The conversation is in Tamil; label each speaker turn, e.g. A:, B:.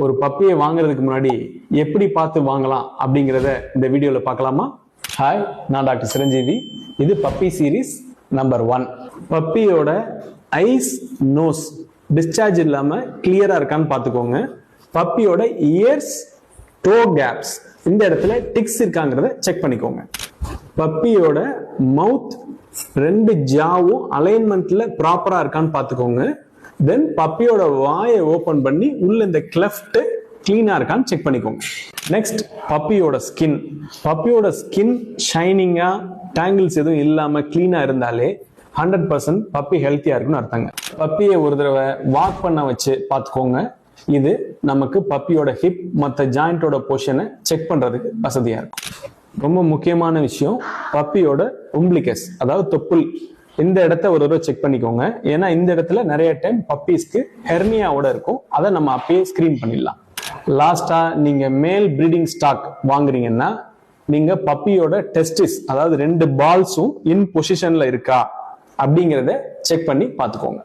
A: ஒரு பப்பியை வாங்குறதுக்கு முன்னாடி எப்படி பார்த்து வாங்கலாம் அப்படிங்கிறத இந்த வீடியோல பார்க்கலாமா? ஹாய், நான் டாக்டர் சிரஞ்சீவி. இது பப்பி சீரீஸ் நம்பர் 1. பப்பியோட ஐஸ், நோஸ் டிஸ்சார்ஜ் இல்லாம கிளியரா இருக்கான்னு பார்த்துக்கோங்க. பப்பியோட இயர்ஸ், டோ கேப்ஸ் இந்த இடத்துல டிக்ஸ் இருக்காங்கிறத செக் பண்ணிக்கோங்க. பப்பியோட மவுத், 2 ஜாவும் அலைன்மெண்ட்ல ப்ராப்பரா இருக்கான்னு பார்த்துக்கோங்க. தென் பப்பியோட வாயை ஓபன் பண்ணி உள்ள இந்த கிளெஃப்ட் கிளீனா இருக்கான்னு செக் பண்ணிக்கோங்க. நெக்ஸ்ட், பப்பியோட ஸ்கின். பப்பியோட ஸ்கின் ஷைனிங்கா, டேங்கிள்ஸ் எதுவும் இல்லாம கிளீனா இருந்தாலே 100% பப்பி ஹெல்த்தியா இருக்குன்னு அர்த்தங்க. பப்பியை ஒரு தடவை வாக் பண்ண வச்சு பார்த்துக்கோங்க. இது நமக்கு பப்பியோட ஹிப் மற்ற ஜாயிண்டோட பொசிஷனை செக் பண்றதுக்கு வசதியா இருக்கும். ரொம்ப முக்கியமான விஷயம், பப்பியோட உம்பிளிகஸ் அதாவது தொப்புள், இந்த இடத்த ஒரு தடவை செக் பண்ணிக்கோங்க. ஏன்னா இந்த இடத்துல நிறைய டைம் பப்பீஸ்க்கு ஹெர்னியாவோட இருக்கும். அதை நம்ம அப்பயே ஸ்கிரீன் பண்ணிடலாம். லாஸ்டா, நீங்க மேல் பிரீடிங் ஸ்டாக் வாங்குறீங்கன்னா நீங்க பப்பியோட டெஸ்டிஸ் அதாவது 2 பால்ஸும் இன் பொசிஷன்ல இருக்கா அப்படிங்கிறத செக் பண்ணி பார்த்துக்கோங்க.